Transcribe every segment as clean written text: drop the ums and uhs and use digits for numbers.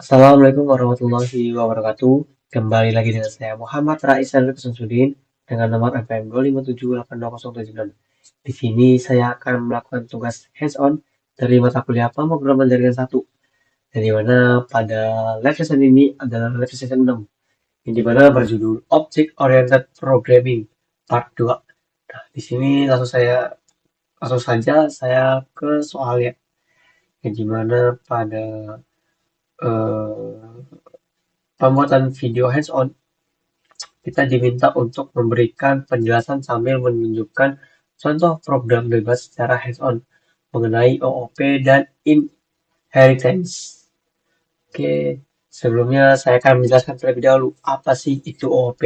Assalamualaikum warahmatullahi wabarakatuh. Kembali lagi dengan saya Muhammad Rais Syarif Samsudin dengan nomor NPM 2578076. Di sini saya akan melakukan tugas hands-on dari mata kuliah pemrograman jaringan 1. Dan di mana pada live session ini adalah live session 6. Yang di mana berjudul Object Oriented Programming Part 2. Nah, di sini langsung saja saya ke soalnya. Yang di mana pada eh, pembuatan video hands-on, kita diminta untuk memberikan penjelasan sambil menunjukkan contoh program bebas secara hands-on mengenai OOP dan inheritance. Oke, sebelumnya saya akan menjelaskan terlebih dahulu apa sih itu OOP.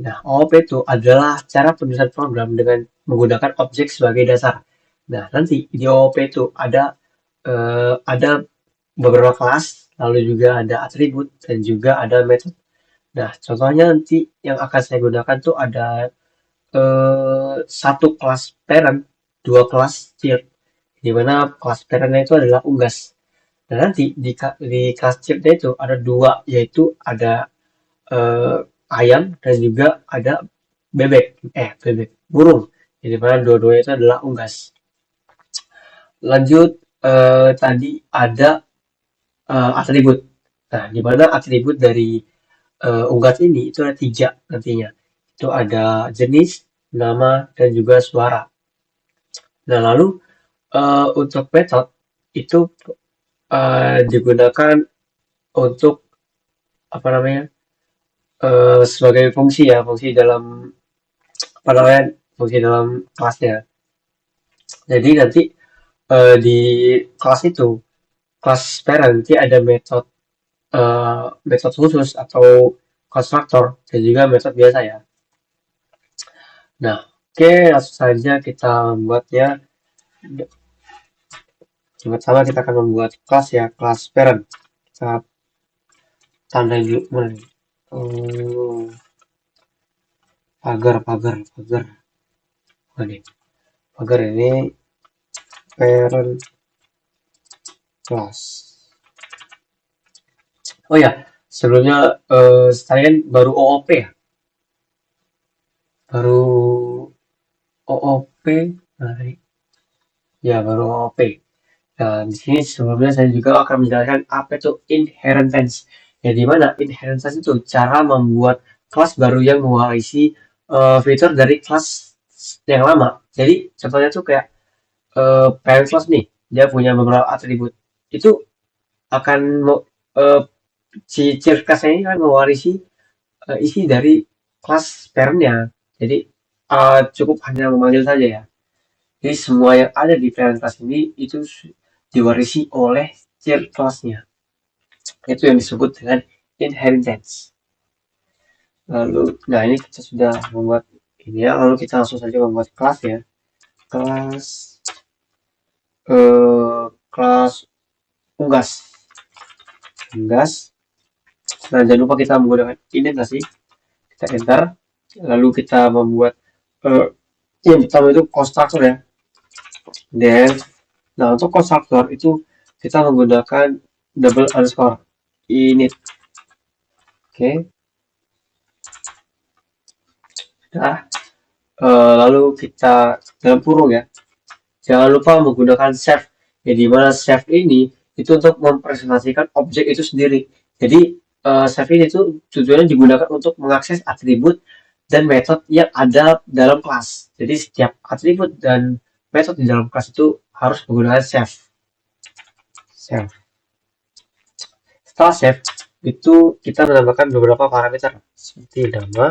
Nah, OOP itu adalah cara penulisan program dengan menggunakan objek sebagai dasar. Nah, nanti di OOP itu ada beberapa kelas, lalu juga ada atribut dan juga ada metode. Nah, contohnya nanti yang akan saya gunakan tuh ada satu kelas parent, dua kelas child, di mana kelas parentnya itu adalah unggas. Dan nanti di kelas childnya itu ada dua, yaitu ada eh, ayam dan juga ada bebek, burung. Jadi mana dua-duanya itu adalah unggas. Lanjut, tadi ada atribut. Nah, di mana atribut dari unggas ini itu ada tiga nantinya. Itu ada jenis, nama, dan juga suara. Nah, lalu untuk metode itu digunakan untuk apa namanya sebagai fungsi ya, fungsi dalam apa namanya fungsi dalam kelasnya. Jadi nanti di kelas itu, kelas parent nanti ada metode khusus atau konstruktor dan juga metode biasa ya. Nah, oke, langsung saja kita membuatnya. Yang pertama kita akan membuat kelas ya, kelas parent. Kita tandai dulu mana nih? Pagar. Oh, nih. Pagar ini parent class. Oh ya, sebelumnya saya kan baru OOP ya, baru OOP, nah, ya baru OOP. Nah, di sini sebelumnya saya juga akan menjelaskan apa itu inheritance. Ya, di mana inheritance itu cara membuat kelas baru yang mewarisi fitur dari kelas yang lama. Jadi contohnya tuh kayak parent class nih, dia punya beberapa atribut. Itu akan eh, si child class ini kan mewarisi isi dari kelas parentnya. Jadi cukup hanya memanggil saja ya. Jadi semua yang ada di parent class ini itu diwarisi oleh child class-nya. Itu yang disebut dengan inheritance. Lalu, nah ini kita sudah membuat ini ya. Lalu kita langsung saja membuat kelas ya. Kelas kelas unggas. Unggas. Nah jangan lupa kita menggunakan indentasi. Kita enter. Lalu kita membuat yang pertama itu konstruktor ya. Dan nah untuk konstruktor itu kita menggunakan double underscore init. Oke. Nah, lalu kita dalam kurung ya. Jangan lupa menggunakan save. Ya, di mana save ini itu untuk mempresentasikan objek itu sendiri. Jadi save ini itu tujuannya digunakan untuk mengakses atribut dan metode yang ada dalam kelas. Jadi setiap atribut dan metode di dalam kelas itu harus menggunakan save. Save. Setelah save itu kita menambahkan beberapa parameter seperti nama,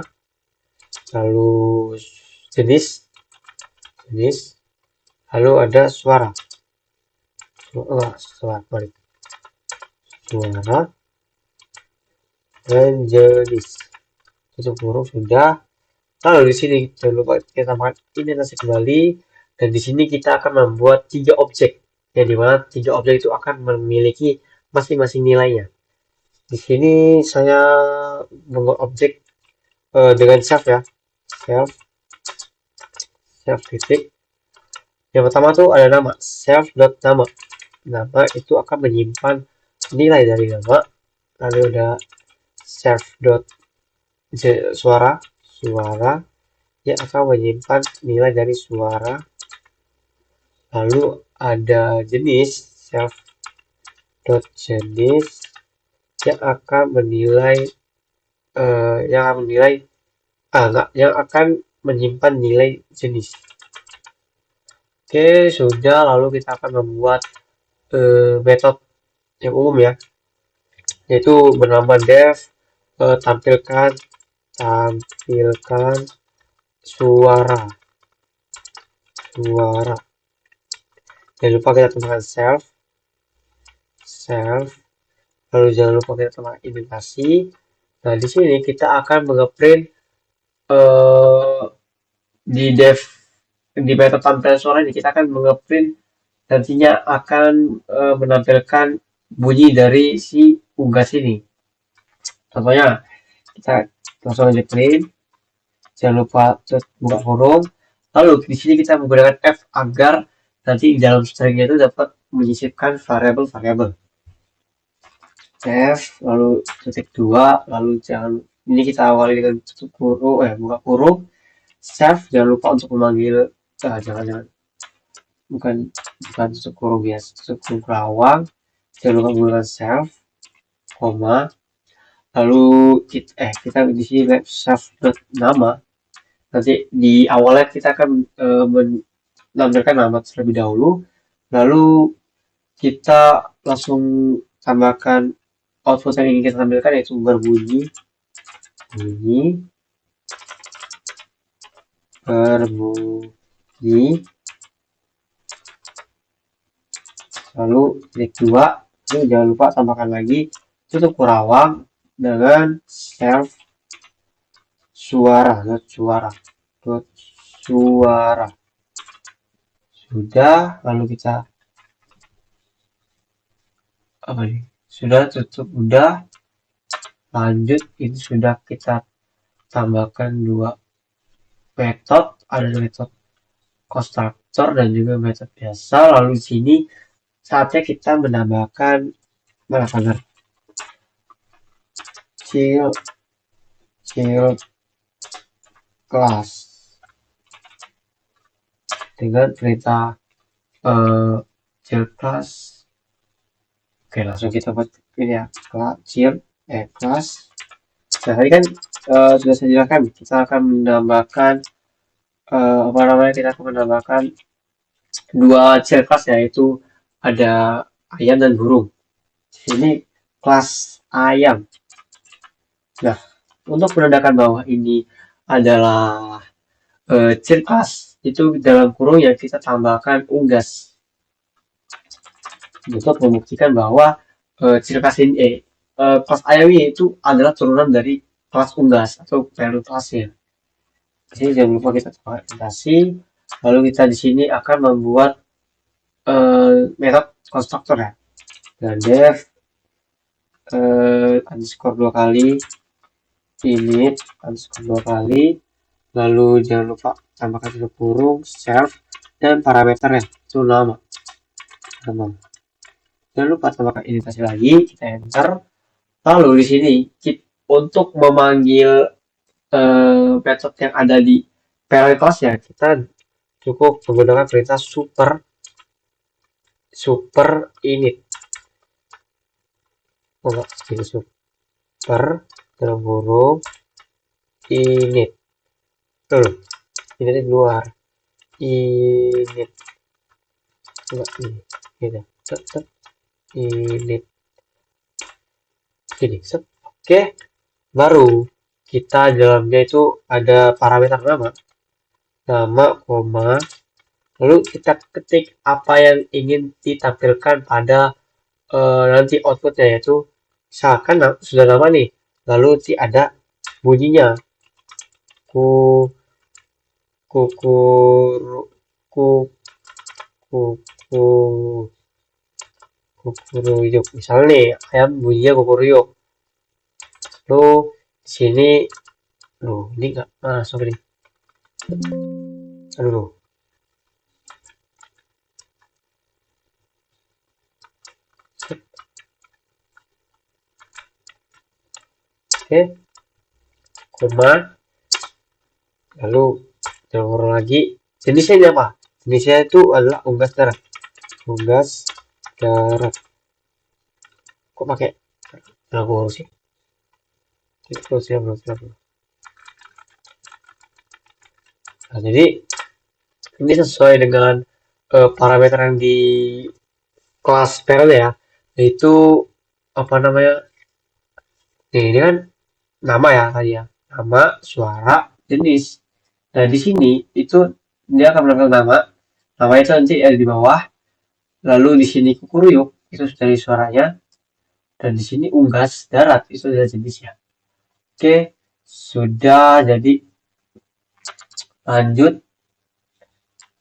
lalu jenis, lalu ada suara, suara dan jenis. Tutup huruf sudah. Lalu di sini jangan lupa kita tambahkan indentasi kembali, dan di sini kita akan membuat 3 objek, yang dimana 3 objek itu akan memiliki masing-masing nilainya. Di sini saya membuat objek dengan self ya, self titik. Yang pertama tuh ada nama, self.nama. Nama itu akan menyimpan nilai dari nama. lalu ada serve dot suara yang akan menyimpan nilai dari suara, lalu ada jenis serve dot jenis yang akan menilai yang akan menyimpan nilai jenis. Oke, sudah. Lalu kita akan membuat metode yang umum ya, yaitu bernama def tampilkan suara. Jangan lupa kita tambahkan self, lalu jangan lupa kita tambahkan indikasi. Nah, di sini kita akan nge-print di metode tampilan suara ini kita akan nge-print nantinya akan menampilkan bunyi dari si unggas ini. Contohnya kita langsung aja print, jangan lupa buka kurung, lalu di sini kita menggunakan F agar nanti di dalam stringnya itu dapat menyisipkan variabel. F lalu titik 2, lalu jangan ini kita awali dengan tutup kurung, buka kurung, save, jangan lupa untuk memanggil bukan tutup kurung biasa, tutup kurung kerawang, jangan lupa menggunakan save, koma, lalu kita di sini save nama. Nanti di awalnya kita akan menampilkan nama terlebih dahulu, lalu kita langsung tambahkan output yang ingin kita tampilkan, yaitu berbunyi lalu klik 2, ini jangan lupa tambahkan lagi tutup kurawang dengan serve suara. Sudah, lalu kita sudah tutup, udah lanjut. Ini sudah kita tambahkan dua metode, ada metode constructor dan juga metode biasa. Lalu di sini saatnya kita menambahkan child class dengan perintah child class. Oke, langsung kita buat ini ya, class. Nah, tadi kan sudah saya jelaskan, kita akan menambahkan kita akan menambahkan dua child class, yaitu ada ayam dan burung. Ini kelas ayam. Nah, untuk menandakan bahwa ini adalah child class, itu dalam kurung yang kita tambahkan unggas untuk membuktikan bahwa child class ini kelas ayam ini itu adalah turunan dari kelas unggas atau parent kelasnya. Jadi jangan lupa kita tambahkan indikasi, lalu kita di sini akan membuat metode constructor ya, dan def underscore 2 kali, init underscore 2 kali, lalu jangan lupa tambahkan tutup kurung, serve, dan parameternya itu nama. Jangan lupa tambahkan indikasi lagi, kita enter. Lalu di sini untuk memanggil metode yang ada di parent class ya, kita cukup menggunakan perintah super init. Ini super dalam kurung init. Ini di luar init. Init. Gini, oke. Baru kita dalamnya itu ada parameter nama, koma, lalu kita ketik apa yang ingin ditampilkan pada nanti outputnya, yaitu misalkan sudah nama nih, lalu nanti ada bunyinya kukuruyuk, misalnya nih ayam bunyinya kukuruyuk. Lalu di sini ini nggak masuk nih. Aduh. Oke, koma, lalu telur lagi. Jenisnya ini apa? Jenisnya itu adalah unggas darat. Unggas darat. Kok pakai telur sih? Terus ya, belum. Nah, jadi ini sesuai dengan parameter yang di kelas parent ya, yaitu apa namanya? Nih, ini kan nama ya tadi ya, nama, suara, jenis. Nah, di sini itu dia akan menampilkan nama itu nanti ada di bawah, lalu di sini kukuruyuk itu dari suaranya, dan di sini unggas darat itu adalah jenisnya. Oke, sudah. Jadi lanjut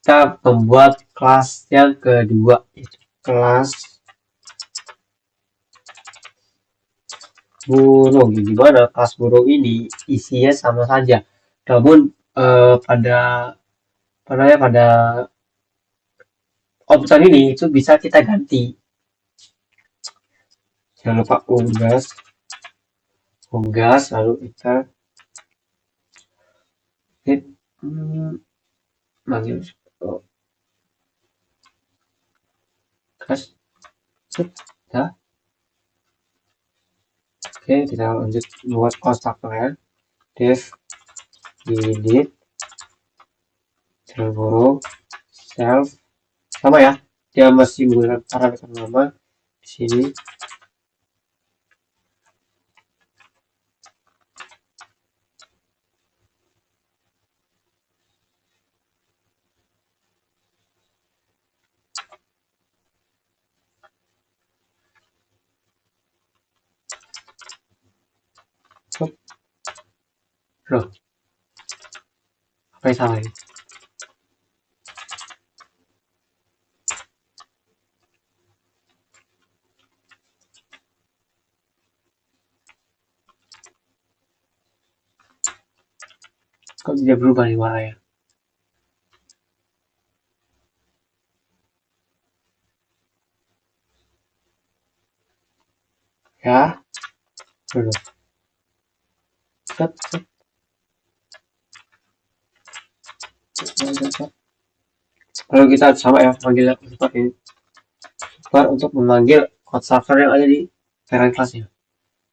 kita membuat kelas yang kedua, itu kelas burung. Gimana kelas burung ini isinya sama saja, namun pada option ini itu bisa kita ganti. Jangan lupa unggas lalu kita hit manggil gas ya. Oke, kita lanjut buat konstruktor ya. Def init burung self, sama ya, dia masih menggunakan parameter nama di sini. Loh, apa yang salah ini? Kok tidak berubah nih warnanya? Ya, belum. Set. Lalu kita sama ya panggil seperti ini. Super untuk memanggil code server yang ada di parent classnya.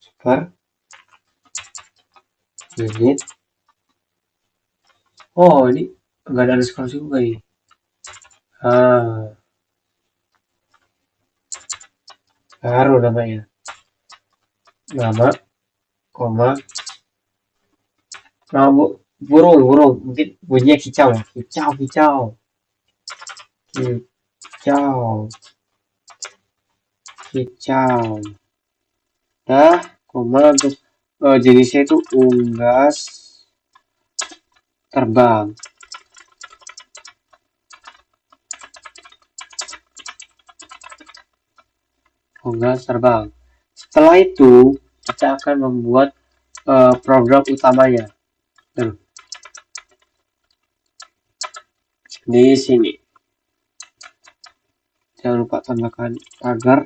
Super unit. Oh, ini nggak ada underscore juga ini. Baru namanya. Nama, koma, nama burung. Mungkin bunyinya kicau ya. Kicau. Dah, koma, terus jenisnya itu unggas terbang. Setelah itu kita akan membuat program utamanya. Di sini jangan lupa tambahkan agar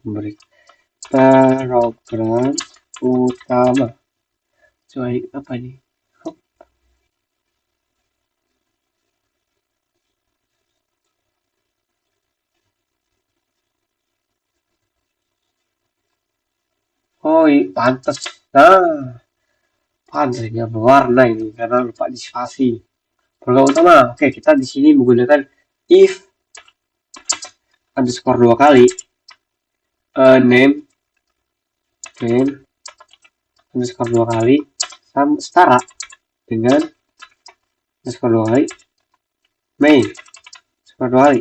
memberi program utama. Coba apa ini? Oh, pantas. Pantasnya berwarna ini karena lupa di spasi. Program utama. Oke, kita di sini menggunakan if underscore 2 kali name underscore 2 kali sama setara dengan underscore 2 kali main underscore 2 kali.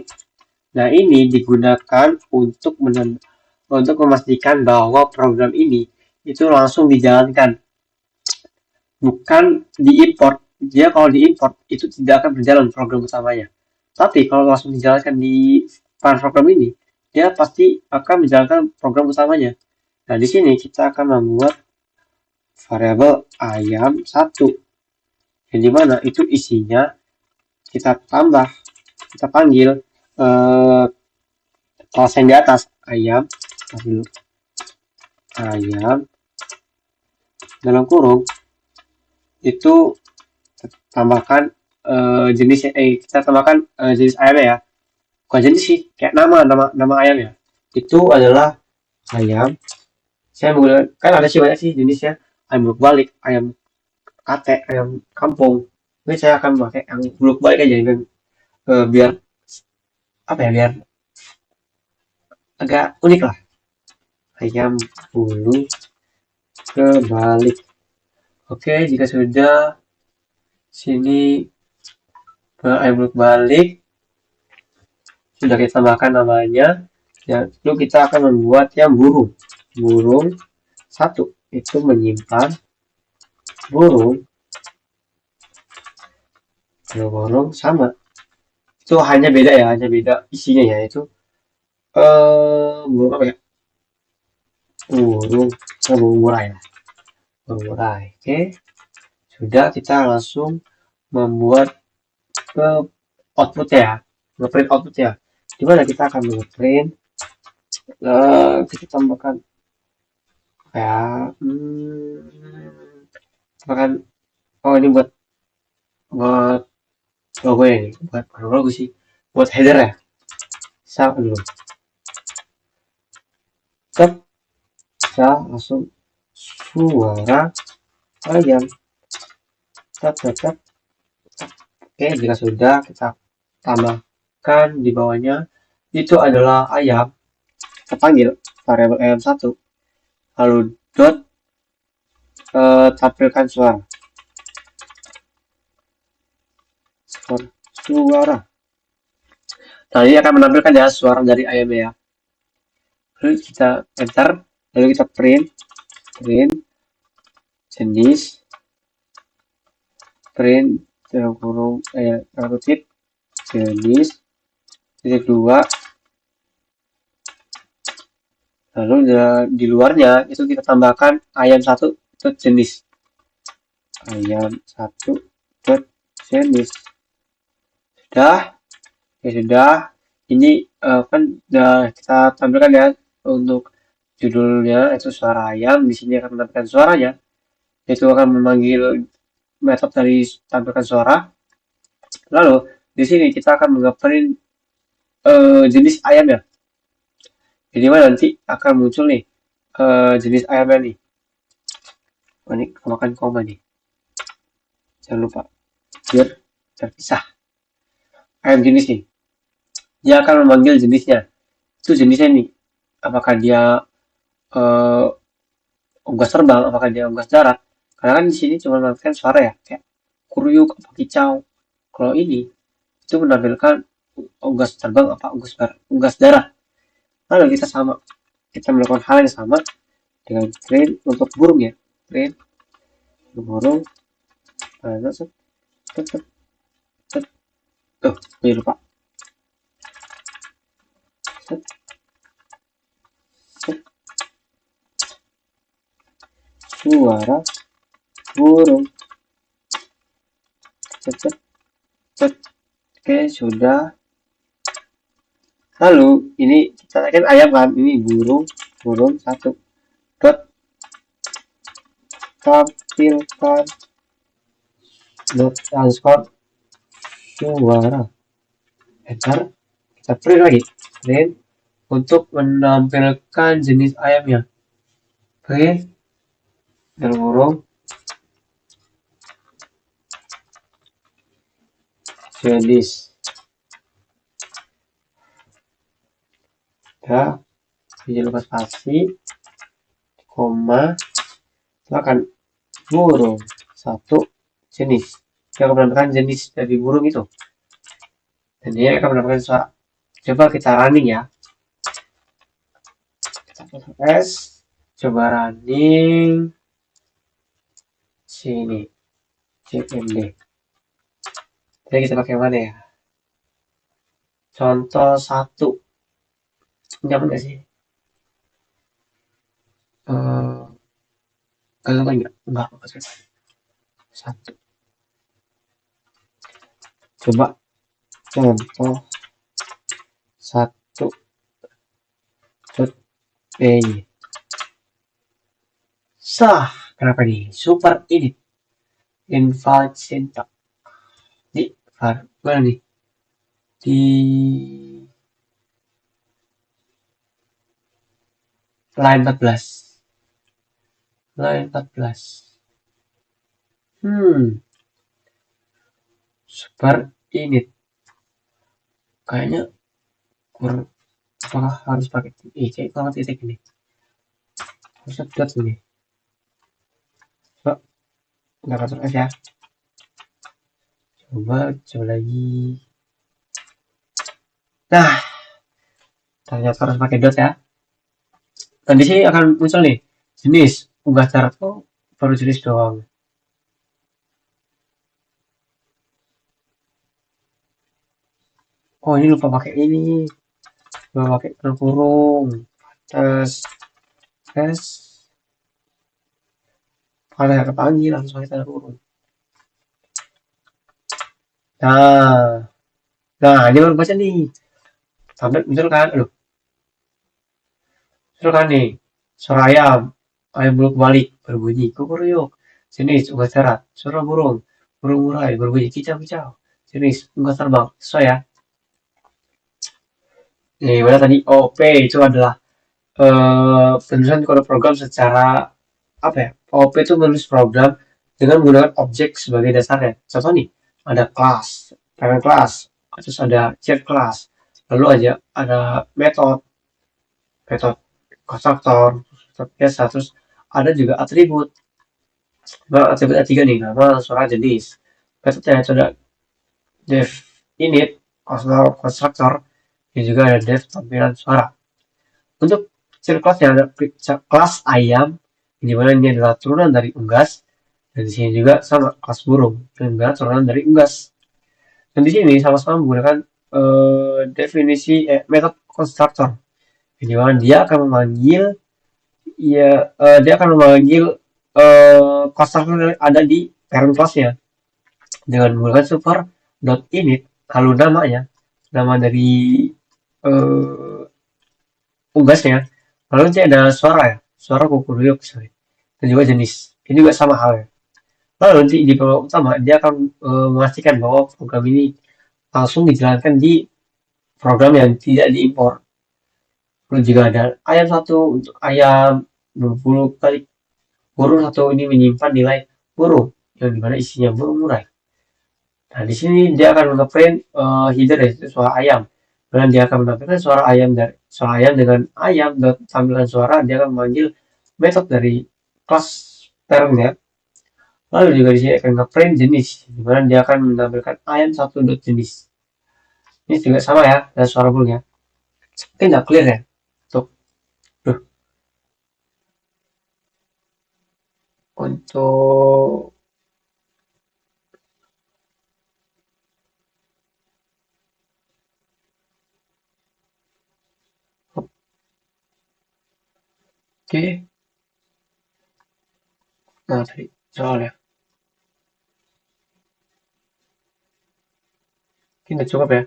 Nah, ini digunakan untuk memastikan bahwa program ini itu langsung dijalankan, bukan diimport. Dia kalau diimport itu tidak akan berjalan program utamanya. Tapi kalau langsung dijalankan di program ini, dia pasti akan menjalankan program utamanya. Nah, di sini kita akan membuat variabel ayam 1, yang dimana itu isinya kita panggil kelas yang di atas ayam dalam kurung itu tambahkan jenisnya, kita tambahkan jenis ayamnya ya, bukan jenis sih, kayak nama ayam ya, itu adalah ayam. Saya menggunakan, kan ada sih banyak sih jenisnya, ayam buluk balik, ayam kate, ayam kampung. Ini saya akan pakai yang buluk balik aja, dan biar apa ya, biar agak unik lah. Ayam buluk kebalik. Oke, jika sudah, sini ayam buluk balik sudah kita tambahkan namanya. Ya, lalu kita akan membuat yang burung. Burung satu itu menyimpan burung. Burung sama. Itu hanya beda ya, hanya beda isinya ya, itu burung apa ya? Burung murai ya. Burung murai. Oke, sudah, kita langsung membuat ke output ya, ngeprint output ya. Dimana kita akan ngeprint, kita tambahkan kayak tambahkan, oh ini buat buat logo ya, ini buat logo sih, buat header ya. Sama dulu, cek, kita langsung suara ayam, cek cek cek. Oke, jika sudah, kita tambahkan di bawahnya itu adalah ayam, kita panggil variabel ayam1, lalu dot tampilkan suara. Nah, ini akan menampilkan ya suara dari ayamnya ya. Lalu kita enter, lalu kita print jenis, print dalam kurung kutip jenis titik 2, lalu di luarnya itu kita tambahkan ayam1 itu jenis, ayam1 dot jenis. Sudah, ya sudah. Ini kan sudah kita tampilkan ya untuk judulnya itu suara ayam. Di sini akan menampilkan suaranya, itu akan memanggil metode dari tampilkan suara. Lalu di sini kita akan ngeprint jenis ayamnya. Jadi mana nanti akan muncul nih jenis ayamnya nih. Oh, ini makan koma nih. Jangan lupa biar terpisah. Ayam jenis nih. Dia akan memanggil jenisnya. Itu jenisnya nih. Apakah dia unggas terbang, apakah dia unggas darat? Karena kan di sini cuma menampilkan suara ya, kayak kuryuk apa kicau. Kalau ini itu menampilkan unggas terbang apa unggas darat. Lalu kita melakukan hal yang sama dengan print untuk burung ya, print burung. Lupa. Suara burung. Oke, sudah. Lalu ini kita kan ayam kan, ini burung satu dot tampilkan dot underscore suara. Enter, kita print lagi, print untuk menampilkan jenis ayamnya. Print dan burung jenis. Ya, jangan lupa spasi, koma, silakan burung satu jenis. Dia akan menampilkan jenis dari burung itu, dan dia akan menampilkan suara. Coba kita running ya, kita press, coba running sini cmd. Jadi kita pakai mana ya, contoh 1, nyaman gak sih? Kalau enggak apa-apa. 1, coba contoh 1 dot py. Sah, Kenapa nih? Super init. Invalid syntax. Di mana nih? Di line 14. Line 14. Super init. Kayaknya kurang. Apakah harus pakai kayak kalau titik ini? Harusnya dot ini. Coba, nggak masuk ya. Coba lagi. Nah, ternyata harus pakai dot ya. Dan di sini akan muncul nih jenis unggah syarat. Oh, baru jenis doang. Oh, ini lupa pakai ini. Lupa pakai kurung. Tes, tes. Kalau yang kepanggil langsung pakai tanda kurung. Nah, ini baru baca nih. Sampai muncul kan, aduh, muncul kan nih. Suara ayam, ayam belum balik berbunyi kukuruyuk. Jenis unggah syarat, suara burung, burung murai berbunyi kicau-kicau. Jenis unggah terbang, sesuai ya. Nih, mana tadi OP itu adalah penulisan kode program secara apa ya? OP itu menulis program dengan menggunakan objek sebagai dasarnya. Contoh nih, ada kelas, parent class, terus ada child class, lalu aja ada metode, metode konstruktor, metode biasa, terus ada juga atribut. Nah, atribut A3 nih, nama, suara, jenis. Metode yang ada def init, konstruktor, dan juga ada def tampilan suara. Untuk ciri kelasnya ada kelas ayam, di mana ini adalah turunan dari unggas, dan di sini juga sama kelas burung, dan juga turunan dari unggas. Dan di sini sama-sama menggunakan definisi metode constructor, di mana dia akan memanggil dia akan memanggil constructor yang ada di parent classnya dengan menggunakan super.init, lalu namanya, nama dari uh, unggasnya. Lalu nanti ada suara ya, suara kukuruyuk misalnya. Dan juga jenis. Ini juga sama halnya. Lalu nanti di bawah utama dia akan memastikan bahwa program ini langsung dijalankan di program yang tidak diimpor. Lalu juga ada ayam satu untuk ayam 20 kali burung satu ini menyimpan nilai burung yang dimana isinya burung murai. Nah, di sini dia akan ngeprint header dari suara ayam. Dan dia akan menampilkan suara ayam dengan ayam dan tampilan suara dia akan memanggil metode dari kelas parentnya. Lalu juga di sini akan ngeprint jenis, di mana dia akan menampilkan ayam satu dot jenis. Ini juga sama ya, dan suara burungnya. Mungkin nggak clear ya. Untuk untuk oke. Nah, tadi soalnya mungkin udah cukup ya.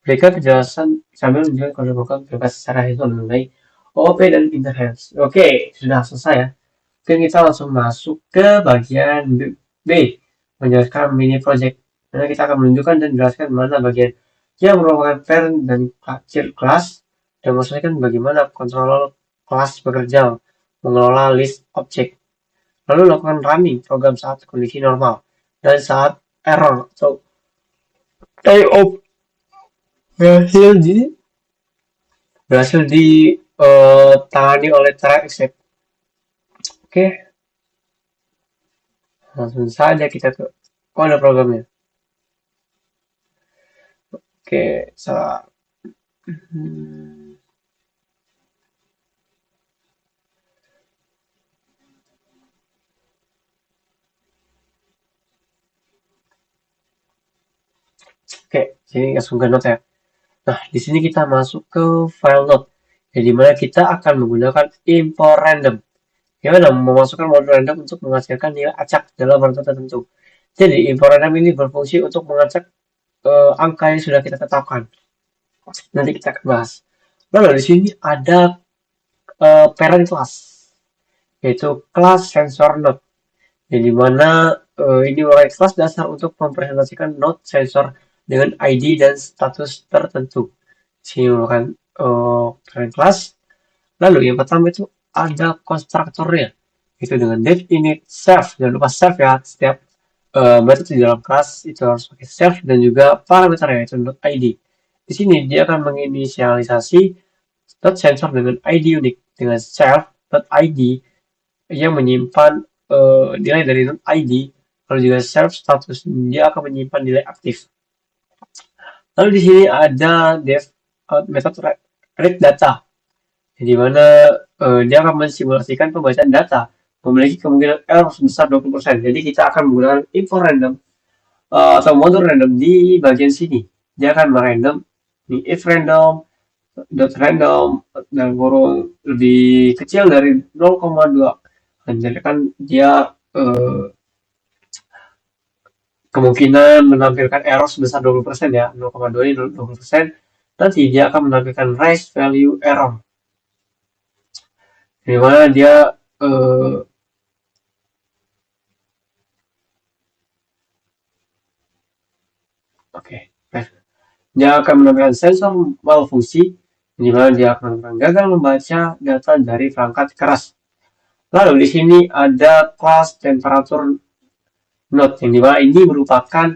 Berikan kejelasan sambil menunjukkan kode program bebas secara hands mengenai OOP dan interface. Oke, sudah selesai ya. Mungkin kita langsung masuk ke bagian B, menjelaskan mini project. Karena kita akan menunjukkan dan menjelaskan mana bagian yang merupakan parent dan child class dan menjelaskan bagaimana controller kelas bekerja mengelola list objek. Lalu lakukan running program saat kondisi normal dan saat error atau IO berhasil ditangani oleh try except. Oke, langsung saja kita ke kode programnya. Oke, salah. Oke, sini langsung ke note ya. Nah, di sini kita masuk ke file note, jadi mana kita akan menggunakan import random. Gimana memasukkan modul random untuk menghasilkan nilai acak dalam rentang tertentu. Jadi import random ini berfungsi untuk mengacak angka yang sudah kita tetapkan. Nanti kita akan bahas. Lalu di sini ada parent class. yaitu kelas sensor node, yang dimana ini merupakan kelas dasar untuk mempresentasikan node sensor dengan ID dan status tertentu. Sini merupakan kelas. Lalu yang pertama itu ada konstruktornya, itu dengan def init self. Jangan lupa self ya, setiap metode di dalam kelas itu harus pakai self, dan juga parameternya itu node ID. Di sini dia akan menginisialisasi node sensor dengan ID unik dengan self node ID yang menyimpan nilai dari node ID, lalu juga self status dia akan menyimpan nilai aktif. Lalu di sini ada def metode read data, di mana dia akan mensimulasikan pembacaan data memiliki kemungkinan error sebesar 20%. Jadi kita akan menggunakan info random atau modul random di bagian sini. Dia akan merandom di if random dot random dan kurung lebih kecil dari 0,2. Jadi kan dia kemungkinan menampilkan error sebesar 20% ya, 0,2 ini 20%. Nanti dia akan menampilkan raise value error, di mana dia oke, dia akan menampilkan sensor malfungsi, di mana dia akan gagal membaca data dari perangkat keras. Lalu di sini ada kelas temperatur node, yang dimana ini merupakan,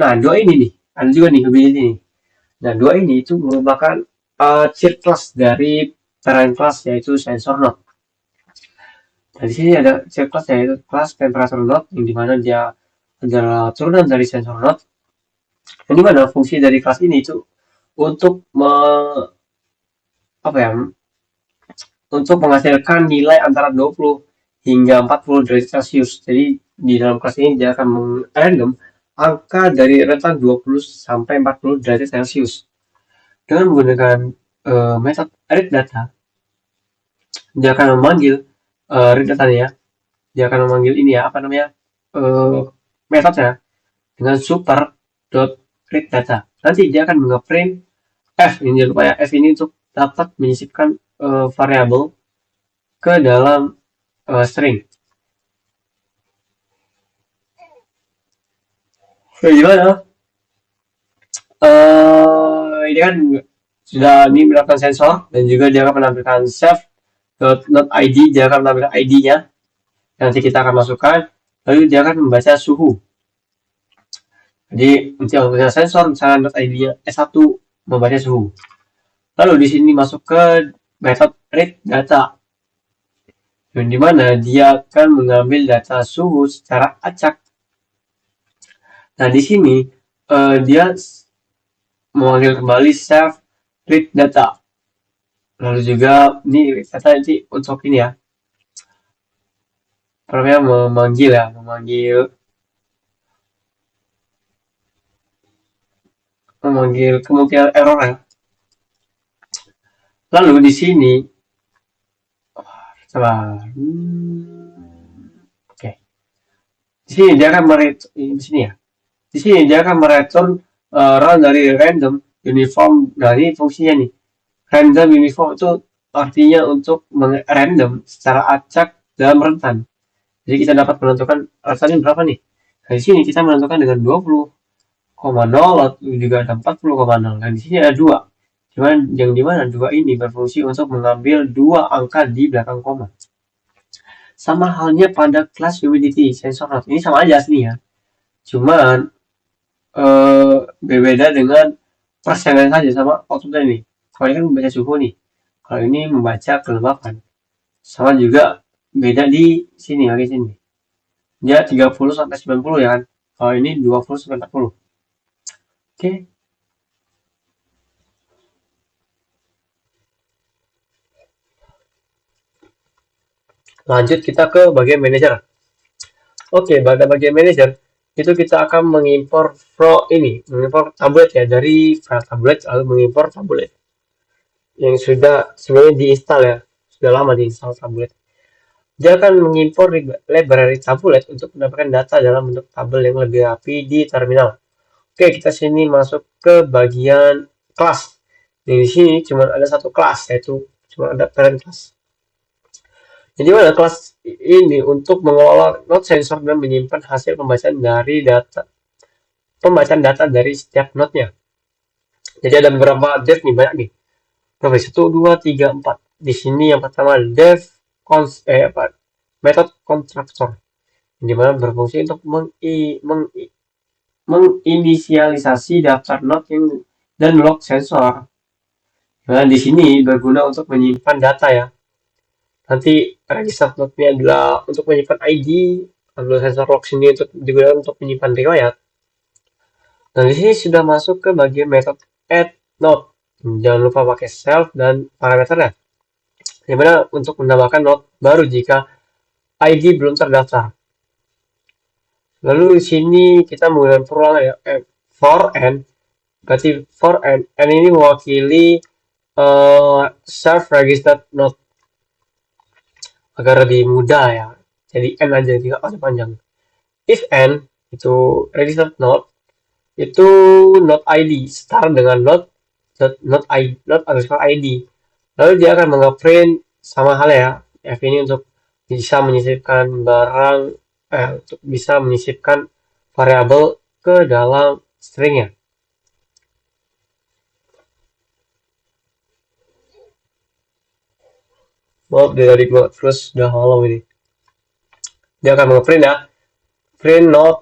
nah dua ini nih, ada juga nih lebih ini. Nah dua ini itu merupakan cheat class dari parent class, yaitu sensor node. Nah di sini ada cheat class yaitu kelas temperatur node, yang dimana dia adalah turunan dari sensor node, yang dimana fungsi dari kelas ini itu untuk apa ya, untuk menghasilkan nilai antara 20 hingga 40 derajat Celcius. Jadi di dalam kelas ini dia akan merandom angka dari rentang 20 sampai 40 derajat Celcius. Dengan menggunakan metode read data, dia akan memanggil read datanya, dia akan memanggil ini ya, apa namanya, metodenya dengan super dot read data. Nanti dia akan nge-print f, ini jangan lupa ya, f ini untuk dapat menyisipkan variabel ke dalam string. Gimana? Ini kan sudah ini menerapkan sensor, dan juga dia akan menampilkan self not ID, dia akan menampilkan ID-nya. Nanti kita akan masukkan, lalu dia akan membaca suhu. Jadi untuk yang sensor misalnya not ID-nya S1 membaca suhu. Lalu di sini masuk ke metode read data, yang dimana dia akan mengambil data suhu secara acak. Nah di sini dia memanggil kembali self read data. Lalu juga ini data nanti untuk ini ya, namanya memanggil kemungkinan error ya. Lalu di sini oke. Di sini dia akan di sini ya. Di sini dia akan mereturn run dari random uniform dari fungsinya nih. Random uniform itu artinya untuk random secara acak dalam rentan. Jadi kita dapat menentukan rentannya berapa nih. Nah, di sini kita menentukan dengan 20,0 atau juga ada 40,0. Nah, di sini ada dua. Yang dimana dua ini berfungsi untuk mengambil dua angka di belakang koma. Sama halnya pada kelas humidity sensor node. Ini sama aja aslinya. Cuman berbeda dengan persenan saja sama outputnya nih. Kalau ini kan membaca suhu nih. Kalau ini membaca kelembapan. Sama juga beda di sini, lagi sini. Dia 30 sampai 90 ya kan. Kalau ini 20 sampai 40. Oke. Lanjut kita ke bagian manager. Oke, pada bagian manager itu kita akan mengimpor mengimpor tablet ya, dari file tablet, lalu mengimpor tablet yang sudah sebenarnya diinstal ya, sudah lama diinstal tablet. Dia akan mengimpor library tablet untuk mendapatkan data dalam bentuk tabel yang lebih rapi di terminal. Oke, kita sini masuk ke bagian kelas. Di sini cuma ada satu kelas, yaitu cuma ada parent class. Jadi mana kelas ini untuk mengelola node sensor dan menyimpan hasil pembacaan data dari setiap node-nya. Jadi ada beberapa dev nih, banyak nih. Berapa? 1, 2, 3, 4. Di sini yang pertama dev method constructor, di mana berfungsi untuk menginisialisasi daftar node dan log sensor. Nah, di sini berguna untuk menyimpan data ya. Nanti register node-nya adalah untuk menyimpan ID, lalu sensor log sini untuk digunakan untuk menyimpan riwayat. Nah, di sini sudah masuk ke bagian metode add node. Jangan lupa pakai self dan parameternya. Dimana untuk menambahkan node baru jika ID belum terdaftar. Lalu di sini kita menggunakan perulangan ya, for n, berarti for n ini mewakili self registered node agar lebih mudah ya. Jadi n aja tidak ada panjang. If n itu registered node, itu node ID setara dengan node underscore ID. Lalu dia akan nge-print sama hal ya. F ini untuk bisa menyisipkan untuk bisa menyisipkan variabel ke dalam stringnya. Maaf dari gua terus udah malam ini. Dia akan nge-print ya. Print node,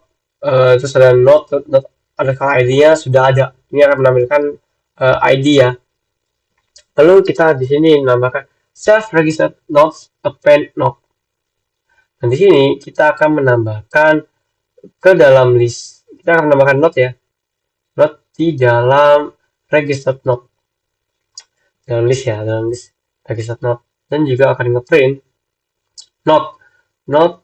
terus ada node underscore ID-nya sudah ada. Ini akan menampilkan ID ya. Lalu kita di sini menambahkan self registered nodes append node. Nah, di sini kita akan menambahkan ke dalam list. Kita akan menambahkan node ya. Node di dalam registered node. Dalam list ya, dalam list registered node. Dan juga akan ngeprint node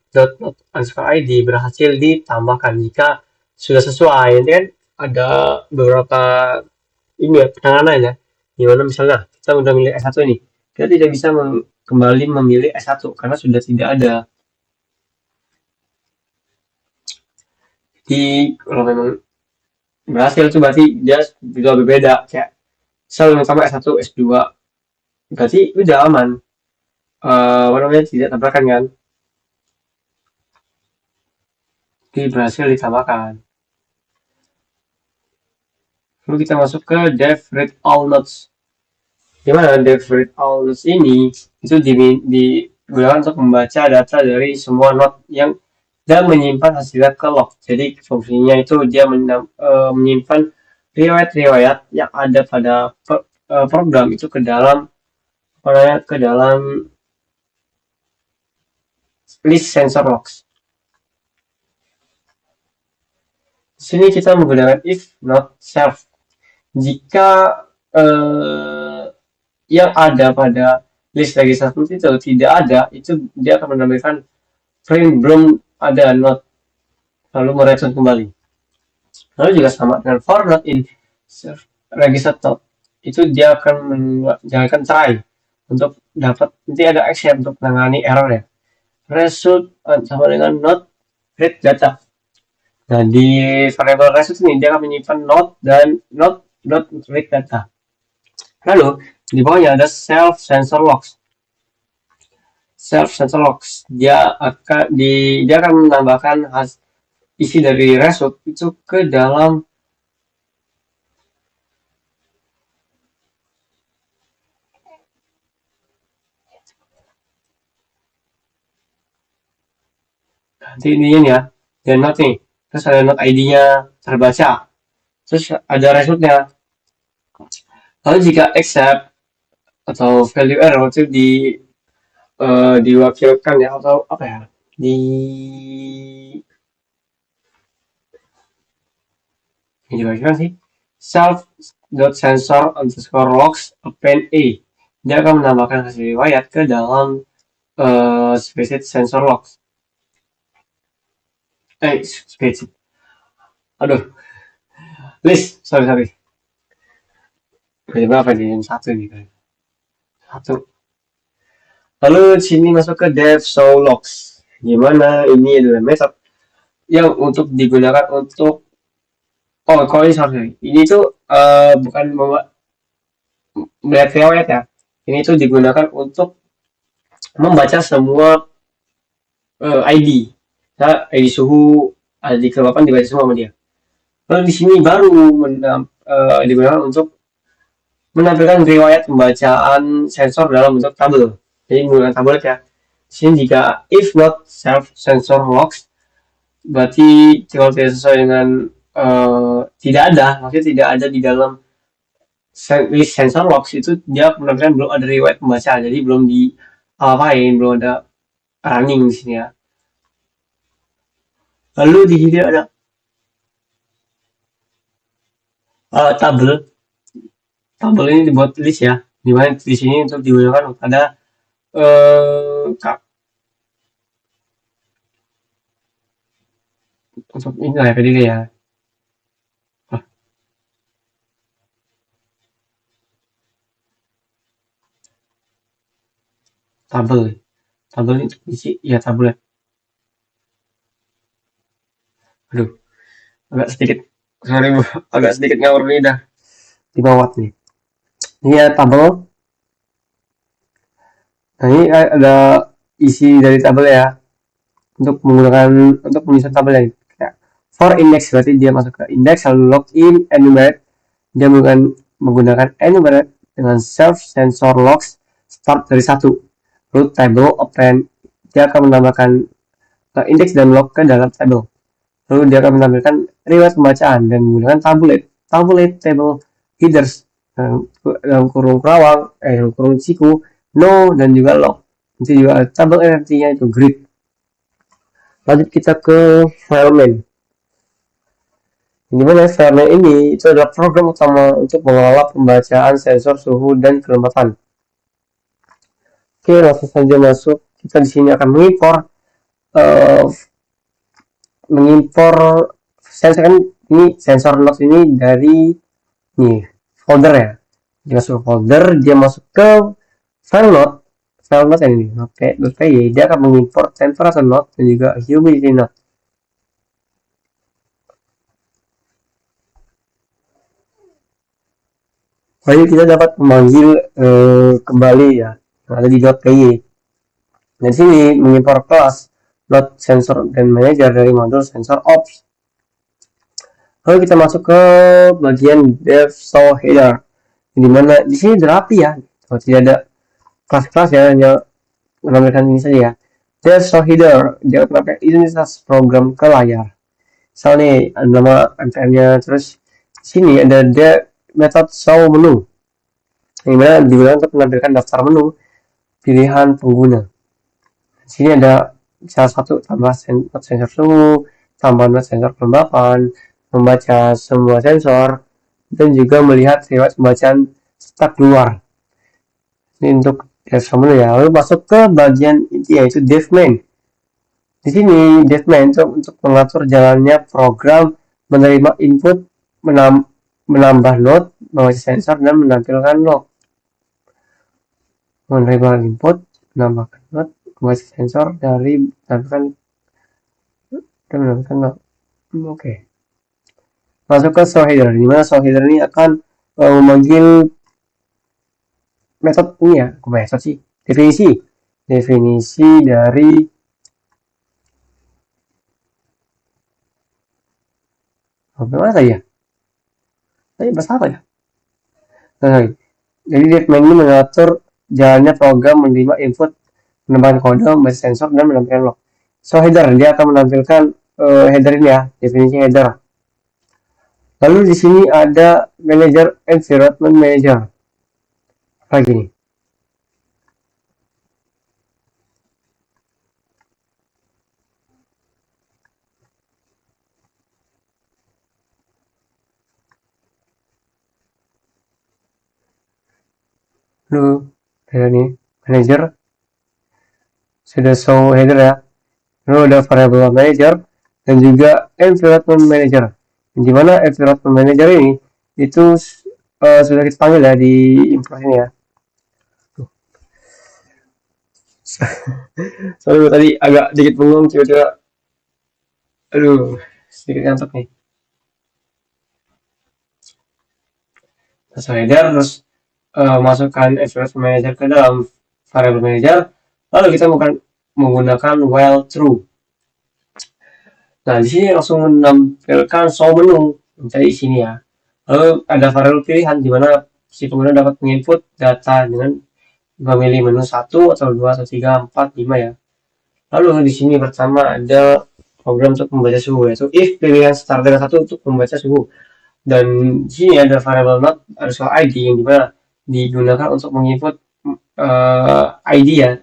underscore ID berhasil ditambahkan jika sudah sesuai. Ini kan ada beberapa ini ya, penanganan ya. Gimana misalnya kita udah milih S1 ini, kita tidak bisa kembali memilih S1 karena sudah tidak ada. Jadi kalau memang berhasil itu berarti dia juga berbeda, kayak misalnya sama S1 S2 berarti udah aman, apa namanya, tidak tabrakan kan. Jadi berhasil ditambahkan. Lalu kita masuk ke dev read all nodes. Gimana dev read all nodes ini itu digunakan untuk membaca data dari semua node yang dan menyimpan hasilnya ke log. Jadi fungsinya itu dia menyimpan riwayat-riwayat yang ada pada program itu ke dalam list sensor logs. Di sini kita menggunakan if not self. Jika yang ada pada list registrasi itu tidak ada, itu dia akan menampilkan print belum ada not, lalu mereturn kembali. Lalu juga sama dengan for not in registered node, itu dia akan menjalankan try untuk dapat, nanti ada action untuk menangani error ya. Result sama dengan not read data. Nah, di variable result ini dia akan menyimpan not dan not read data. Lalu di bawahnya ada self sensor logs. Self sensor logs dia akan menambahkan isi dari result itu ke dalam nanti ini ya, dan note nih, terus ada note ID-nya terbaca, terus ada resultnya. Lalu jika accept atau value error itu diwakilkan ya, atau apa ya, diwakilkan sih, self.sensor underscore logs append a, dia akan menambahkan hasil riwayat ke dalam spaced sensor logs. Spaced, aduh, list, sorry, berapa nih, yang satu nih kan, satu. Lalu sini masuk ke dev show logs, gimana ini adalah method yang untuk digunakan untuk kalau ini sorry, ini tuh bukan melihat riwayat ya, ini tuh digunakan untuk membaca semua ID. Nah, ID suhu, ID kelembapan dibaca semua sama dia. Lalu di sini baru digunakan untuk menampilkan riwayat pembacaan sensor dalam bentuk tabel. Jadi menggunakan tabel ya. Di sini jika if not self sensor logs, berarti kalau tidak sesuai dengan tidak ada, maksudnya tidak ada di dalam list sensor logs itu dia menampilkan belum ada riwayat pembacaan, jadi belum di apain, belum ada running di sini ya. Lalu di sini ada tabel. Tabel ini dibuat list ya, di mana di sini untuk digunakan pada untuk ini lah ya tadi ya. Ah, tabel, tabel ini untuk isi ya tabel ya. Aduh, agak sedikit sorry bu, agak sedikit ngawur nih dah di bawah nih. Ini ya tabel. Nah ini ada isi dari tabel ya. Untuk menggunakan untuk menyusun tabel yang kayak for index berarti dia masuk ke index lalu login enumerate, dia menggunakan enumerate dengan self sensor logs start dari satu, lalu table open, dia akan menambahkan index dan log ke dalam table, lalu dia akan menampilkan riwayat pembacaan dan menggunakan tabulate table headers dalam kurung kerawang dalam kurung siku no dan juga log, nanti juga tabel artinya itu grid. Lanjut kita ke FileMain. Di mana FileMain ini itu adalah program utama untuk mengelola pembacaan sensor suhu dan kelembapan. Oke, langsung saja masuk. Kita di sini akan uh, mengimpor sensor kan ini sensor nodes ini dari nih folder ya. Dia masuk ke folder, dia masuk ke file node, file node yang ini, .py, dia akan mengimpor temperature node dan juga humidity node. Lalu kita dapat memanggil kembali ya yang ada di .py. Dan sini mengimpor kelas node sensor dan manager dari modul sensor ops. Lalu kita masuk ke bagian dev show header, di mana di sini udah rapi ya, kalau tidak ada kelas-kelas ya, hanya menampilkan ini saja ya. Dev show header dia menampilkan identitas program ke layar. Misalnya ada nama npm-nya, terus sini ada method show menu, yang mana digunakan untuk menampilkan daftar menu pilihan pengguna. Di sini ada salah satu tambah sensor suhu, tambah sensor kelembapan, membaca semua sensor, dan juga melihat riwayat pembacaan start keluar. Ini untuk dev menu ya. Lalu masuk ke bagian inti yaitu dev main. Di sini dev main untuk mengatur jalannya program menerima input, menambah node, membaca sensor, dan menampilkan log. Menerima input, menambahkan node, membaca sensor dari menampilkan dan menampilkan log. Oke. Masuk ke show header, di mana show header ini akan memanggil metode ini ya, metode sih, definisi dari apa tadi ya? Tadi bahasa apa ya? Nah, jadi dev-main ini mengatur jalannya program menerima input, menambahkan kode, membaca sensor, dan menampilkan log. So header, dia akan menampilkan header ini ya, definisi header. Lalu di sini ada manager environment manager. Lagi nih. Lalu ada nih manager, sudah show header ya. Lalu ada variable manager dan juga environment manager. Di mana environment manager ini itu sudah kita panggil ya di import ini ya. Soalnya tadi agak dikit bengong, tiba-tiba aduh sedikit ngantuk nih. Terus header, terus masukkan environment manager ke dalam variable manager, Lalu kita menggunakan while true. Nah, di sini langsung menampilkan show menu di sini ya. Lalu ada variabel pilihan di mana si pengguna dapat menginput data dengan memilih menu 1 atau 2 atau 3, 4, 5 ya. Lalu di sini pertama ada program untuk membaca suhu yaitu if pilihan start dengan 1 untuk membaca suhu. Dan di sini ada variabel not underscore id yang dimana digunakan untuk menginput ID ya.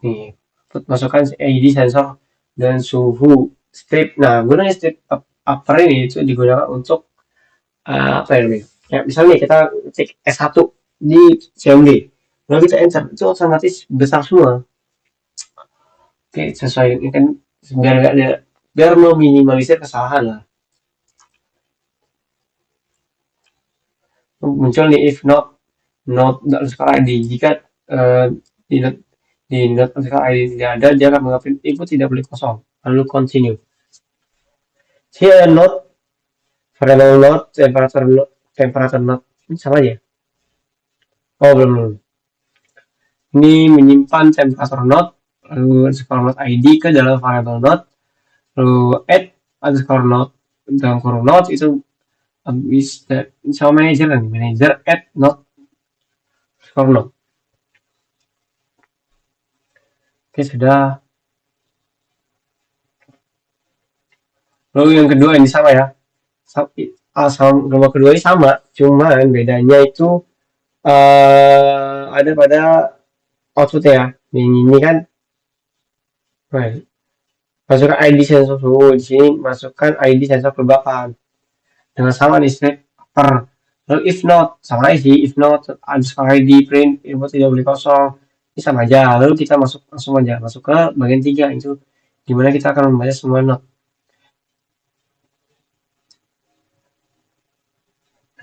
Nih, masukkan ID sensor dan suhu strip. Nah, gunanya strip upper ini itu digunakan untuk apa ya namanya? Ya, misalnya kita cek S1 di CMD, lalu kita enter, itu otomatis besar semua. Oke, sesuai ini kan biar nggak ada, biar meminimalisir kesalahan lah. Muncul nih if not underscore id jika di not underscore id tidak ada, dia akan menganggap input tidak boleh kosong. Lalu continue. Here not variable not temperature not ini sama aja. Oh belum. Ini menyimpan temperature not lalu underscore not id ke dalam variable not, lalu add underscore not dalam kurung not itu habis sama manager kan, manager add not underscore not. Oke sudah. Lalu yang kedua ini sama ya, nomor kedua ini sama, cuman bedanya itu ada pada outputnya ya. Ini kan, masukkan ID sensor suhu, di sini masukkan ID sensor kelembapan dengan sama di strip per. Lalu if not sama aja sih, if not underscore ID print input tidak boleh kosong, ini sama aja. Lalu kita langsung aja masuk ke bagian 3 itu dimana kita akan membaca semua not.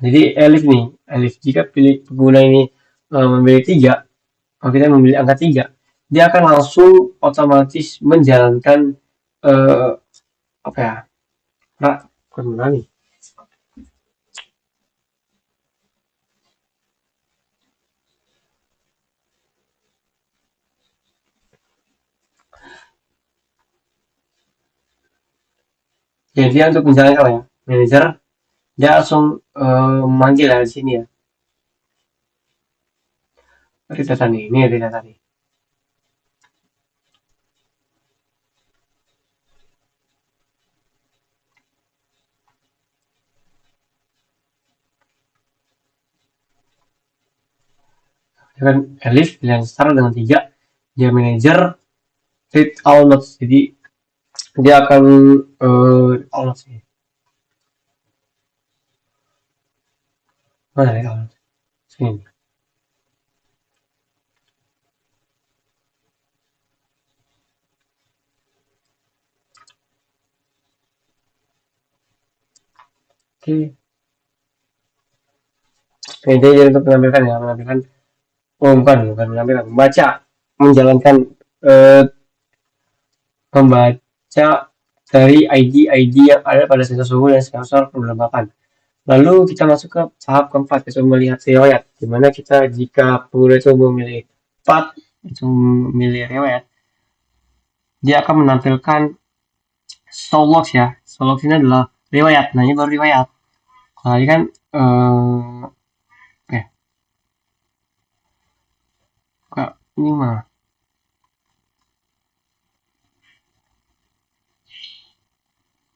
Jadi elif nih, elif jika pengguna ini memilih 3, kalau kita memilih angka 3, dia akan langsung otomatis menjalankan apa ya? Bukan nih. Jadi dia untuk menjalankan ya, manajer dia langsung memanggil ya di sini ya. Data nih, ini ada data nih. Dengan elif pilihan start dengan 3, dia manager read all notes, jadi dia akan all notes ini. Mana ya all notes? Sini. Oke. Ini dia untuk menampilkan ya, menampilkan. Oh bukan menampilkan, membaca, menjalankan membaca dari ID yang ada pada sensor suhu dan sensor kelembapan. Lalu kita masuk ke tahap keempat, yaitu melihat riwayat, di mana kita jika pengguna itu memilih part, itu memilih riwayat, dia akan menampilkan show logs ya. Show logs ini adalah riwayat. Nah ini baru riwayat. Kalau ini kan ini mah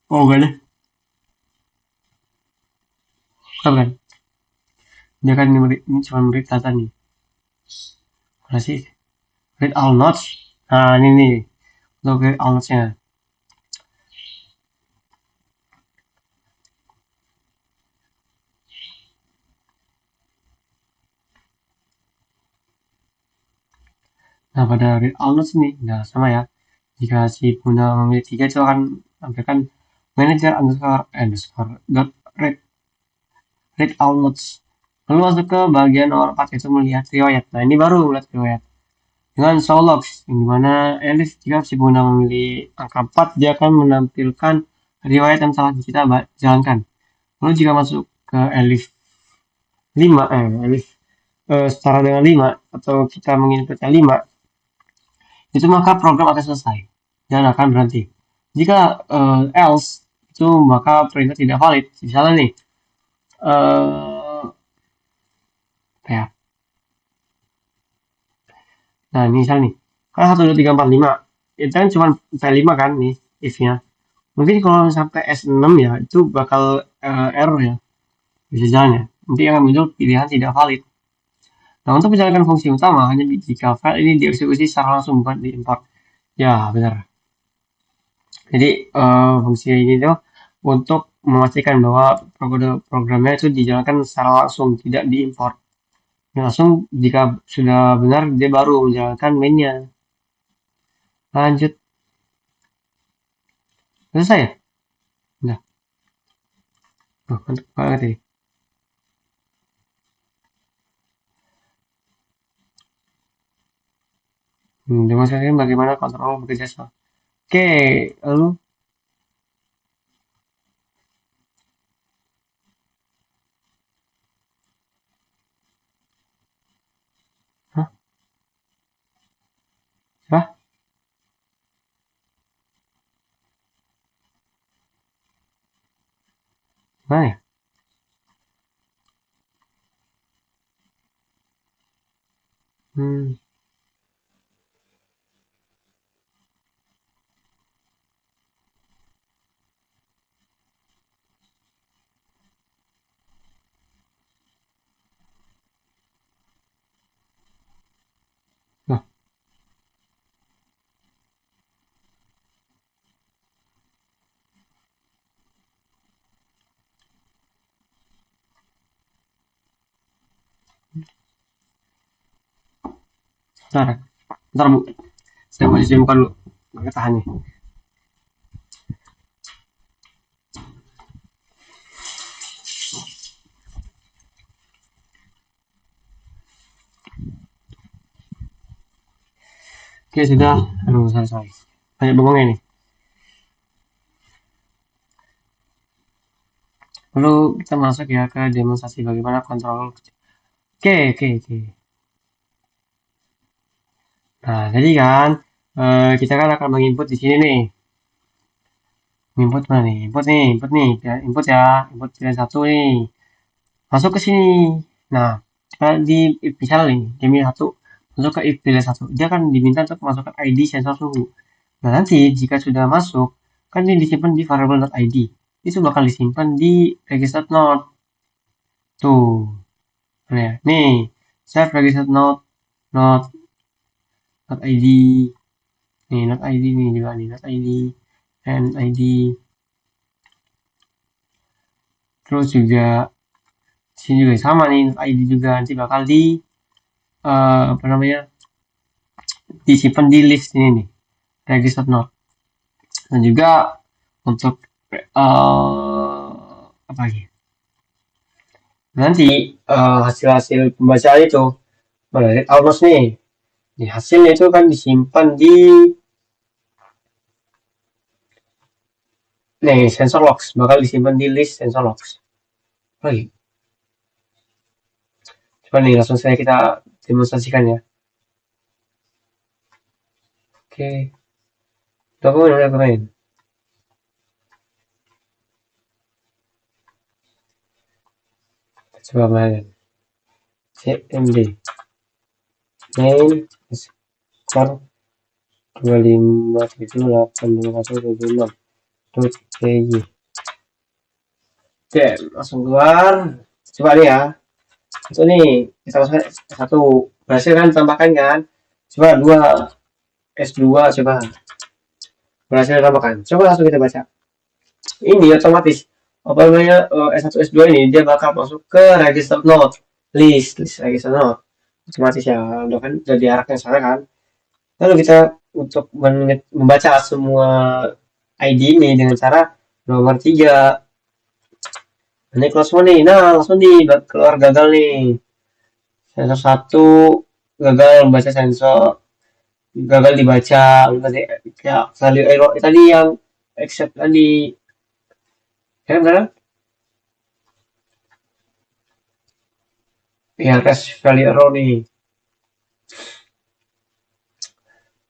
gak deh. Bukan. Dia kan ini cuma memberi data nih. Mana sih? Read all notes. Nah ini nih. Untuk read all notes-nya. Nah pada read all notes ini, nah sama ya. Jika si pengguna memilih 3 itu akan tampilkan manager underscore dot read all notes. Lalu masuk ke bagian nomor 4 yaitu melihat riwayat. Nah ini baru melihat riwayat dengan show logs, di mana elif jika si pengguna memilih angka 4, dia akan menampilkan riwayat yang telah kita jalankan. Lalu jika masuk ke elif 5, elif setara dengan 5 atau kita menginputnya 5, itu maka program akan selesai dan akan berhenti. Jika else, itu maka perintah tidak valid. Misalnya nih, eh ya, nah ini misalnya nih, kan 1 2 3 4 5 itu kan cuma V5 kan nih if-nya. Mungkin kalau sampai S6 ya itu bakal error ya, bisa jalan ya. Nanti akan muncul pilihan tidak valid. Nah, untuk menjalankan fungsi utama hanya jika file ini dieksekusi secara langsung bukan diimport. Ya, benar. Jadi fungsi ini tuh untuk memastikan bahwa programnya itu dijalankan secara langsung, tidak diimport. Langsung jika sudah benar dia baru menjalankan mainnya. Lanjut, selesai ya? Nah, mantap banget ini. Demonstrasikan bagaimana kontrol bekerja sama. Oke, lalu, hah, siapa? Mana ya? Hmm, nah, bentar, bentar bu, saya mau cuci muka dulu. Nggak tahan nih. Oke, sudah. Aduh, sorry. Banyak bengongnya nih. Lalu kita masuk ya ke demonstrasi bagaimana kontrol. Oke, oke, oke. Nah, jadi kan kita kan akan menginput di sini nih. Input mana nih? Input nih, ya, input ya, input pilihan satu nih. Masuk ke sini. Nah, di misal nih, Jamil satu masuk ke if pilihan satu. Dia akan diminta untuk masukkan ID sensor suhu. Nah, nanti jika sudah masuk, kan ini disimpan di variable.id. Itu bakal disimpan di registered node. Tuh, mana ya? Nih, save registered node, node, node ID. Nih, node ID nih juga nih, node ID, and ID. Terus juga sini juga sama nih, node ID juga nanti bakal di apa namanya disimpan di list ini nih, registered node. Dan juga untuk apa lagi? Nanti hasil-hasil pembacaan itu, mana lihat almost nih, di hasilnya itu kan disimpan di nih sensor logs, bakal disimpan di list sensor logs. Lagi, coba nih langsung saya kita demonstrasikan ya. Oke, udah main. Coba main. CMD main skor 25782176 .py. Oke, langsung keluar. Coba nih ya. Itu nih, kita masukkan satu. Berhasil kan tambahkan kan? Coba dua, S2 coba. Berhasil tambahkan. Coba langsung kita baca. Ini otomatis apa namanya S1 S2 ini dia bakal masuk ke register node list register node otomatis ya udah kan udah diarahkan sana kan. Lalu kita untuk membaca semua ID ini dengan cara nomor 3. Ini keluar semua nih. Nah, langsung nih keluar gagal nih. Sensor satu gagal membaca sensor, gagal dibaca. Tadi ya value error tadi yang accept tadi. Ya kan? Ya, value error nih.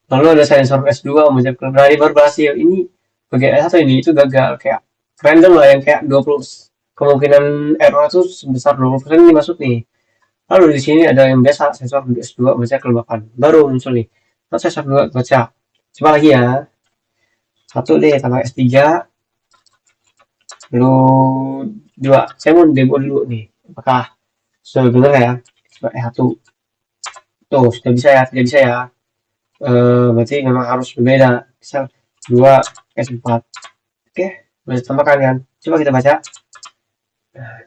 Lalu ada sensor S2 mengucapkan berani baru berhasil. Ini bagian S1 ini itu gagal kayak random lah yang kayak 20 kemungkinan error itu sebesar 20% ini masuk nih. Lalu di sini ada yang biasa sensor S2 baca kelembapan. Baru muncul nih. Lalu sensor 2 baca. Coba lagi ya. Satu deh tambah S3 lalu 2. Saya mau demo dulu nih. Apakah sudah benar ya? Coba S1. Tuh, sudah bisa ya, tidak bisa ya. Berarti memang harus berbeda. Misal 2 S4. Oke, bisa tambahkan kan. Coba kita baca.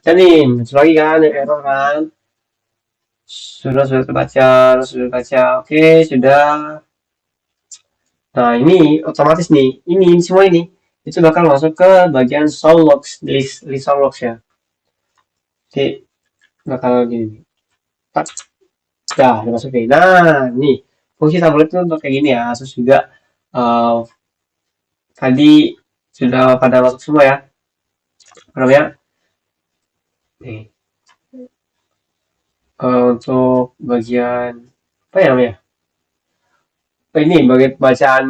Dan nih, muncul lagi kan, error kan. Sudah terbaca, sudah baca. Oke, sudah. Nah, ini otomatis nih. Ini semua ini. Itu bakal masuk ke bagian solve logs, list solve logs ya. Jadi, bakal gini. Pak. Ya, udah masuk nih. Nah, nih. Fungsi tablet itu untuk kayak gini ya. Terus juga uh, tadi sudah pada masuk semua ya. Namanya nih. Untuk bagian apa ya namanya? Ini bagian bacaan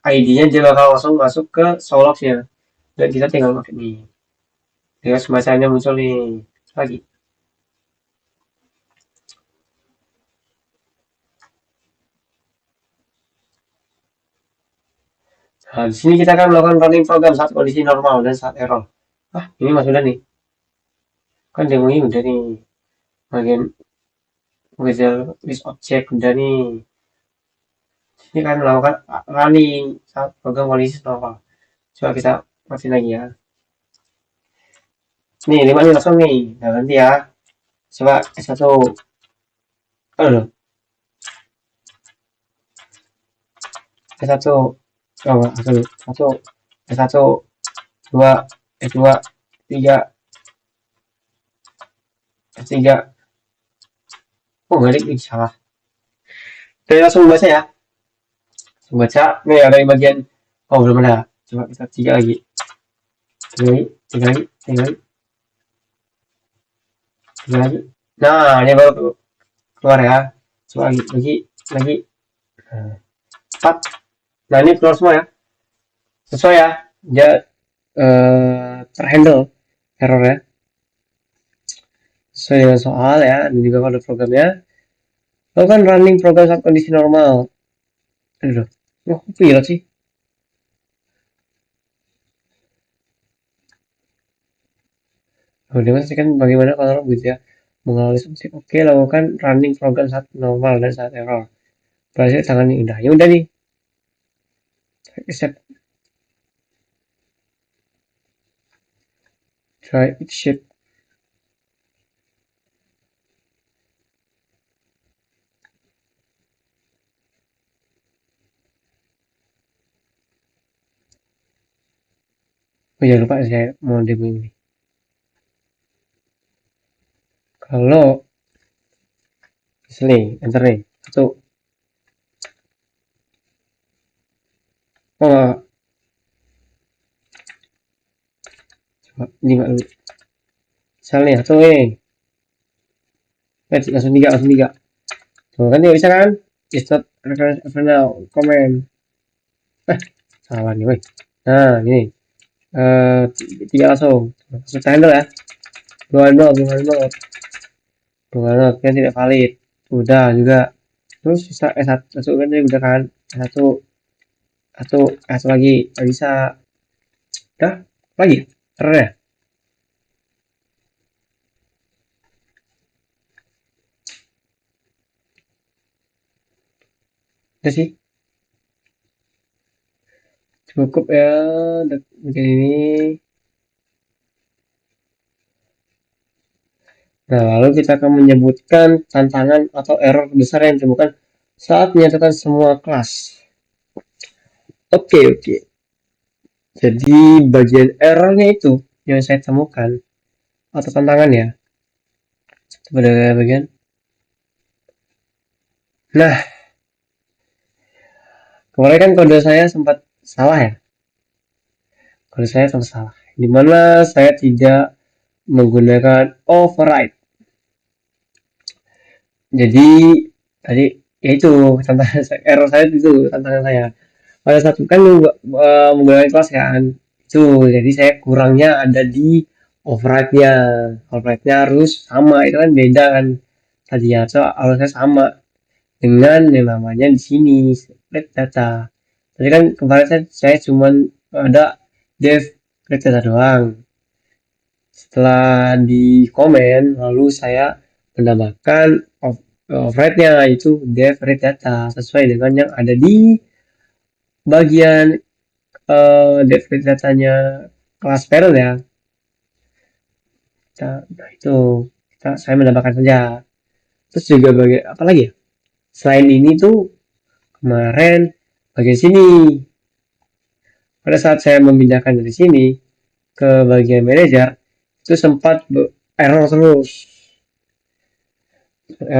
ID-nya dia bakal langsung masuk ke Solox-nya. Dan kita tinggal pakai nih. Tinggal semacamnya muncul nih. Lagi. Nah, di sini kita akan melakukan running program saat kondisi normal dan saat error. Ah, ini mas udah nih. Kan demo ini udah nih. Bagian wizard list object udah nih. Ini kan melakukan running saat program kondisi normal. Coba kita matiin lagi ya. Nih, 5 nih langsung nih. Nah, nanti ya. Coba S1. Aduh, S1. Coba, satu, S1, 2, S2, 3, S3. Oh, balik nih, salah. Oke, langsung baca ya. Langsung baca. Nih, ada di bagian. Oh, belum ada. Coba kita 3 lagi. 3 lagi, 3 lagi, 3 lagi, 3 lagi. Nah, ini baru keluar ya. Coba lagi, lagi. Nah, 4. Nah, ini keluar semua ya. Sesuai ya. Dia terhandle errornya. Sesuai dengan soal ya. Dan juga kode programnya. Lakukan running program saat kondisi normal. Aduh, kok pilot sih? Oh, demonstrasikan bagaimana kalau gitu ya menganalisis musik. Oke, lakukan running program saat normal dan saat error. Berhasil tangani udah. Ya udah nih. Accept. Try it ship. Oh jangan lupa saya mau demo ini. Kalau misalnya enter nih satu. Oh, coba ini nggak dulu. Misalnya satu nih. Langsung tiga. Tuh kan dia bisa kan? It's not reference now. Comment. Salah nih, woi. Nah, gini. Tiga langsung. Langsung handle ya. Dua not kan tidak valid. Udah juga. Terus bisa S1 kan tadi udah kan? S1 satu S1 lagi. Nggak bisa. Udah lagi. Keren ya? Udah sih. Cukup ya. Bikin ini. Nah, lalu kita akan menyebutkan tantangan atau error besar yang ditemukan saat menyatukan semua kelas. Oke. Jadi bagian errornya itu yang saya temukan atau tantangannya pada bagian. Nah, kemarin kan kode saya sempat salah ya. Kode saya sempat salah. Dimana saya tidak menggunakan override. Jadi tadi Ya itu tantangan error saya itu tantangan saya. Pada saat kan menggunakan kelas kan itu jadi saya kurangnya ada di override-nya. Override-nya harus sama itu kan beda kan tadi ya. So harusnya sama dengan yang namanya di sini read data. Tadi kan kemarin saya cuman ada dev read data doang. Setelah di komen lalu saya menambahkan override-nya itu dev read data sesuai dengan yang ada di bagian dev read datanya kelas parent ya. Nah itu saya menambahkan saja. Terus juga bagian apa lagi ya? Selain ini tuh kemarin bagian sini pada saat saya memindahkan dari sini ke bagian manager itu sempat error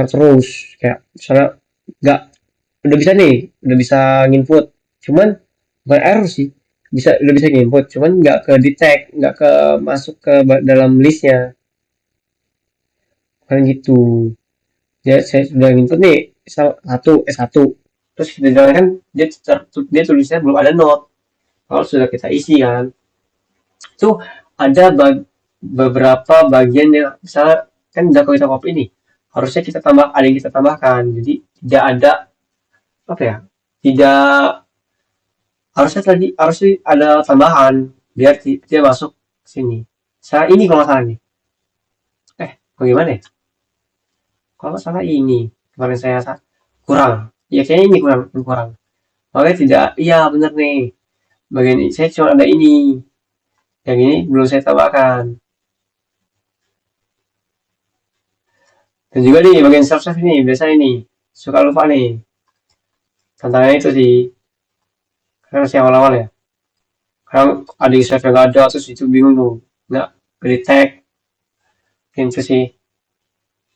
terus kayak misalnya nggak udah bisa nih udah bisa nginput cuman bukan error sih udah bisa nginput cuman nggak ke detect nggak ke masuk ke dalam listnya kan gitu ya saya sudah nginput nih S1 terus kita jalan kan dia tulisnya belum ada note kalau sudah kita isi kan itu ada beberapa bagian yang misalnya kan Joko kita copy ini harusnya kita tambah ada yang kita tambahkan jadi tidak ada apa ya tidak harusnya tadi harusnya ada tambahan biar dia masuk sini saya ini kalau nggak salah nih bagaimana ya kalau nggak salah ini kemarin saya kurang ya kayaknya ini kurang makanya tidak iya bener nih bagian ini saya cuma ada ini yang ini belum saya tambahkan dan juga nih bagian self save ini biasa ini suka lupa nih tantangannya itu sih karena masih awal-awal ya kadang ada yang save yang nggak ada terus itu bingung tuh nggak detect mungkin itu sih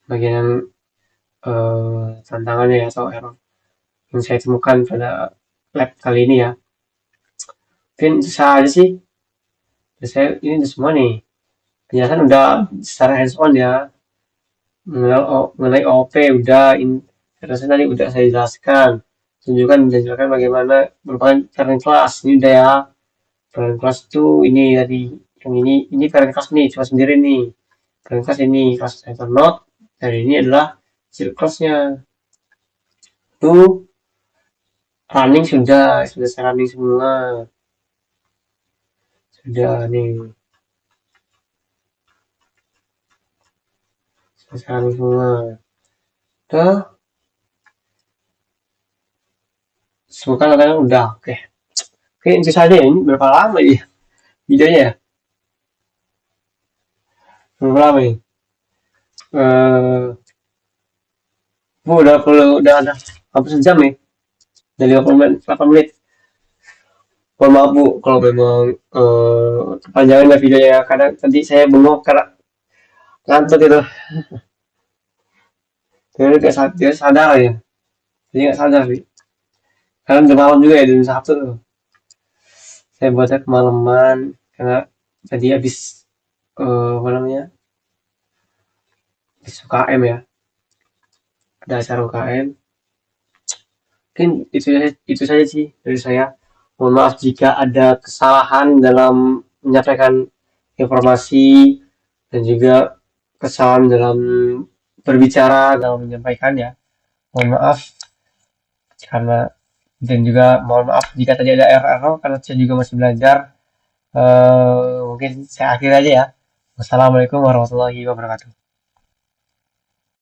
bagian tantangannya ya atau error yang saya temukan pada lab kali ini ya mungkin itu saja sih dan saya ini semua nih penjelasan udah secara hands on ya mengenai OP udah saya tadi udah saya jelaskan tunjukkan dan jelaskan bagaimana merupakan parent kelas ini udah ya parent kelas itu ini tadi yang ini parent kelas nih cuma sendiri nih parent kelas ini kelas center node dan ini adalah child kelasnya itu running sudah saya running semua sudah nih sudah saya running semua udah semoga katanya udah oke itu saja ya ini berapa lama ya videonya ya berapa lama ya udah ada hampir sejam ya dari 50 menit 8 menit mohon maaf bu kalau memang kepanjangan videonya kadang tadi saya bengong karena ngantuk itu dia sadar ya jadi nggak sadar sih karena udah malam juga ya jam 1 tuh saya buatnya kemalaman karena tadi habis apa namanya habis UKM ya ada acara UKM mungkin itu saja sih dari saya mohon maaf jika ada kesalahan dalam menyampaikan informasi dan juga kesalahan dalam berbicara dalam menyampaikan ya mohon maaf karena dan juga mohon maaf jika tadi ada error karena saya juga masih belajar mungkin saya akhiri aja ya wassalamualaikum warahmatullahi wabarakatuh